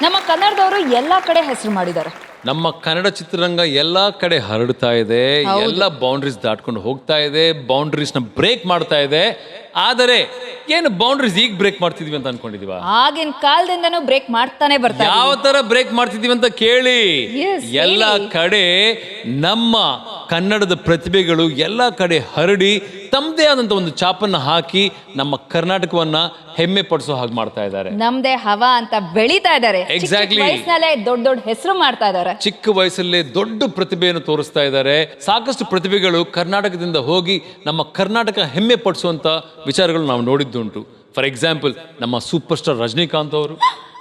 ನಮ್ಮ ಕನ್ನಡದವರು ಎಲ್ಲಾ ಕಡೆ ಹೆಸರು ಮಾಡಿದ್ದಾರೆ. ನಮ್ಮ ಕನ್ನಡ ಚಿತ್ರರಂಗ ಎಲ್ಲಾ ಕಡೆ ಹರಡ್ತಾ ಇದೆ, ಎಲ್ಲ ಬೌಂಡ್ರೀಸ್ ದಾಟ್ಕೊಂಡು ಹೋಗ್ತಾ ಇದೆ, ಬೌಂಡ್ರೀಸ್ ನ ಬ್ರೇಕ್ ಮಾಡ್ತಾ ಇದೆ. ಆದರೆ ಏನು ಬೌಂಡ್ರೀಸ್ ಈಗ ಬ್ರೇಕ್ ಮಾಡ್ತಿದೀವಿ ಅಂತ ಅನ್ಕೊಂಡಿದೀವ? ಆಗಿನ ಕಾಲದಿಂದನೂ ಬ್ರೇಕ್ ಮಾಡ್ತಾನೆ ಬರ್ತಾರೆ. ಯಾವ ತರ ಬ್ರೇಕ್ ಮಾಡ್ತಿದೀವಿ ಅಂತ ಕೇಳಿ. Yes, ಎಲ್ಲ ಕಡೆ ನಮ್ಮ ಕನ್ನಡದ ಪ್ರತಿಭೆಗಳು ಎಲ್ಲ ಕಡೆ ಹರಡಿ ತಮ್ಮದೇ ಆದಂತ ಒಂದು ಚಾಪನ್ನ ಹಾಕಿ ನಮ್ಮ ಕರ್ನಾಟಕವನ್ನ ಹೆಮ್ಮೆ ಪಡಿಸೋ ಹಾಗೆ ಮಾಡ್ತಾ ಇದ್ದಾರೆ. ನಮ್ದೇ ಹವಾ ಅಂತ ಬೆಳೀತಾ ಇದ್ದಾರೆ. Exactly. ವಯಸ್ಸಿನಲ್ಲೇ ದೊಡ್ಡ ದೊಡ್ಡ ಹೆಸರು ಮಾಡ್ತಾ ಇದ್ದಾರೆ. ಚಿಕ್ಕ ವಯಸ್ಸಲ್ಲೇ ದೊಡ್ಡ ಪ್ರತಿಭೆಯನ್ನು ತೋರಿಸ್ತಾ ಇದ್ದಾರೆ. ಸಾಕಷ್ಟು ಪ್ರತಿಭೆಗಳು ಕರ್ನಾಟಕದಿಂದ ಹೋಗಿ ನಮ್ಮ ಕರ್ನಾಟಕ ಹೆಮ್ಮೆ ಪಡಿಸುವಂತ ವಿಚಾರಗಳು ನಾವು ನೋಡಿದ್ದುಂಟು. ಫಾರ್ ಎಕ್ಸಾಂಪಲ್, ನಮ್ಮ ಸೂಪರ್ ಸ್ಟಾರ್ ರಜನಿಕಾಂತ್ ಅವರು,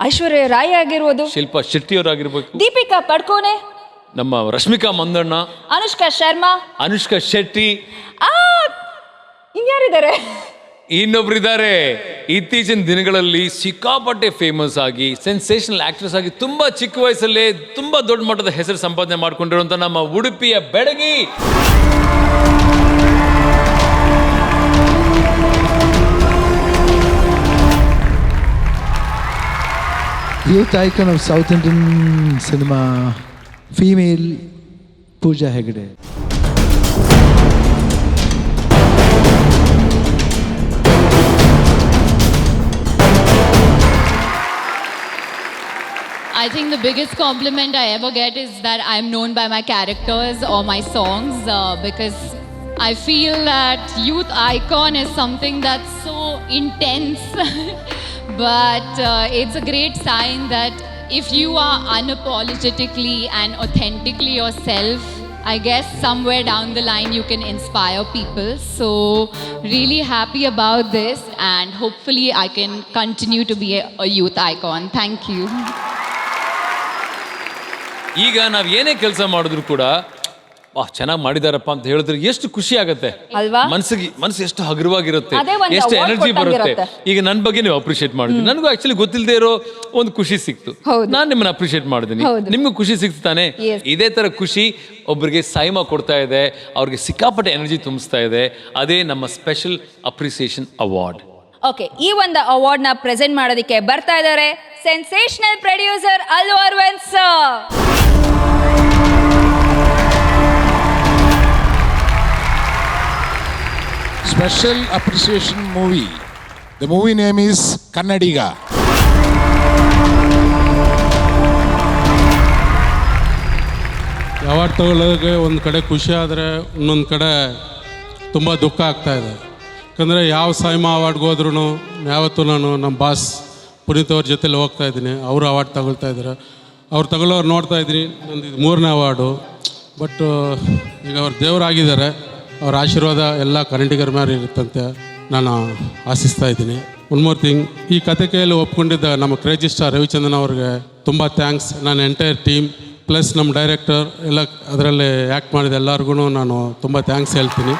ಐಶ್ವರ್ಯ ರಾಯ್ ಆಗಿರ್ಬೋದು, ಶಿಲ್ಪಾ ಶೆಟ್ಟಿ ಅವರಾಗಿರ್ಬೇಕು, ದೀಪಿಕಾ ಪಡ್ಕೋನೆ, ನಮ್ಮ ರಶ್ಮಿಕಾ ಮಂದಣ್ಣ, ಅನುಷ್ಕಾ ಶರ್ಮಾ, ಅನುಷ್ಕಾ ಶೆಟ್ಟಿ, ಇನ್ಯಾರಿದ್ದಾರೆ? ಇನ್ನೊಬ್ರಿದ್ದಾರೆ ಇತ್ತೀಚಿನ ದಿನಗಳಲ್ಲಿ ಸಿಕ್ಕಾಪಟ್ಟೆ ಫೇಮಸ್ ಆಗಿ ಸೆನ್ಸೇಷನಲ್ ಆಕ್ಟ್ರೆಸ್ ಆಗಿ ತುಂಬಾ ಚಿಕ್ಕ ವಯಸ್ಸಲ್ಲೇ ತುಂಬಾ ದೊಡ್ಡ ಮಟ್ಟದ ಹೆಸರು ಸಂಪಾದನೆ ಮಾಡ್ಕೊಂಡಿರುವಂತ ನಮ್ಮ ಉಡುಪಿಯ ಬೆಡಗಿ Youth icon of South Indian cinema, female Pooja Hegde. I think the biggest compliment I ever get is that I'm known by my characters or my songs because I feel that youth icon is something that's so intense. But it's a great sign that if you are unapologetically and authentically yourself, I guess somewhere down the line you can inspire people. So really happy about this and hopefully I can continue to be a youth icon. Thank you. ಈಗ ನಾವ್ ಏನೇ ಕೆಲಸ ಮಾಡಿದ್ರು ಕೂಡ ಚೆನ್ನಾಗಿ ಮಾಡಿದಾರಪ್ಪ ಅಂತ ಹೇಳಿದ್ರೆ ಎಷ್ಟು ಖುಷಿ ಆಗತ್ತೆ ಅಲ್ವಾ? ಮನಸ್ಸು ಎಷ್ಟು ಹಗುರವಾಗಿರುತ್ತೆ, ಅದೇ ಒಂದು ಎಷ್ಟು award ಎನರ್ಜಿ ಬರುತ್ತೆ. ಕೊಟ್ಟಂಗಿರುತ್ತೆ. ಈಗ ನನ್ನ ಬಗ್ಗೆ ನೀವು ಅಪ್ರಿಶಿಯೇಟ್ ಮಾಡಿದ್ರಿ, ನನಗೂ ಆಕ್ಚುಲಿ ಗೊತ್ತಿಲ್ಲದೆ ಇರೋ ಒಂದು ಖುಷಿ ಸಿಕ್ತು. ಹೌದು. ನಾನು ನಿಮ್ಮನ್ನ ಅಪ್ರಿಶಿಯೇಟ್ ಮಾಡಿದ್ದೀನಿ, ಹೌದು. ನಿಮ್ಗೂ ಖುಷಿ ಸಿಕ್ತು ತಾನೆ? Yes. ಇದೇ ತರ ಖುಷಿ ಒಬ್ಬರಿಗೆ ಸೈಮಾ ಕೊಡ್ತಾ ಇದೆ, ಅವ್ರಿಗೆ ಸಿಕ್ಕಾಪಟ್ಟೆ ಎನರ್ಜಿ ತುಂಬಿಸ್ತಾ ಇದೆ. ಅದೇ ನಮ್ಮ ಸ್ಪೆಷಲ್ ಅಪ್ರಿಸಿಯೇಷನ್ ಅವಾರ್ಡ್. ಓಕೆ, ಈ ಒಂದು ಅವಾರ್ಡ್ ನ ಪ್ರೆಸೆಂಟ್ ಮಾಡೋದಕ್ಕೆ ಬರ್ತಾ ಇದ್ದಾರೆ sensational producer Allu Aravind sir. Special appreciation movie. The movie name is Kannadiga. Award ತಗೊಳ್ಳೋಕೆ ಒಂದು ಕಡೆ ಖುಷಿ ಆದರೆ ಇನ್ನೊಂದು ಕಡೆ ತುಂಬ ದುಃಖ ಆಗ್ತಾಯಿದೆ. ಯಾಕಂದರೆ ಯಾವ ಸೈಮಾ ಅವಾರ್ಡ್ಗೆ ಹೋದ್ರೂ ಯಾವತ್ತೂ ನಾನು ನಮ್ಮ ಬಾಸ್ ಪುನೀತ್ ಅವ್ರ ಜೊತೆಲಿ ಹೋಗ್ತಾ ಇದ್ದೀನಿ, ಅವರು ಅವಾರ್ಡ್ ತಗೊಳ್ತಾ ಇದ್ದಾರೆ. ಅವ್ರು ತಗೊಳ್ಳೋರು ನೋಡ್ತಾ ಇದ್ದೀನಿ. ನಂದು ಇದು 3ನೇ ಅವಾರ್ಡು. ಬಟ್ ಈಗ ಅವ್ರು ದೇವರಾಗಿದ್ದಾರೆ, ಅವ್ರ ಆಶೀರ್ವಾದ ಎಲ್ಲ ಕನ್ನಡಿಗರ ಮೇಲೆ ಇರುತ್ತಂತೆ ನಾನು ಆಶಿಸ್ತಾ ಇದ್ದೀನಿ. ಒನ್ ಮೋರ್ ಥಿಂಗ್, ಈ ಕತೆ ಕೈಯಲ್ಲಿ ಒಪ್ಕೊಂಡಿದ್ದ ನಮ್ಮ ಕ್ರೇಜಿ ಸ್ಟಾರ್ ರವಿಚಂದ್ರನ್ ಅವ್ರಿಗೆ ತುಂಬ ಥ್ಯಾಂಕ್ಸ್. ನನ್ನ ಎಂಟೈರ್ ಟೀಮ್ ಪ್ಲಸ್ ನಮ್ಮ ಡೈರೆಕ್ಟರ್ ಎಲ್ಲ ಅದರಲ್ಲಿ ಆ್ಯಕ್ಟ್ ಮಾಡಿದ ಎಲ್ಲರಿಗೂ ನಾನು ತುಂಬ ಥ್ಯಾಂಕ್ಸ್ ಹೇಳ್ತೀನಿ.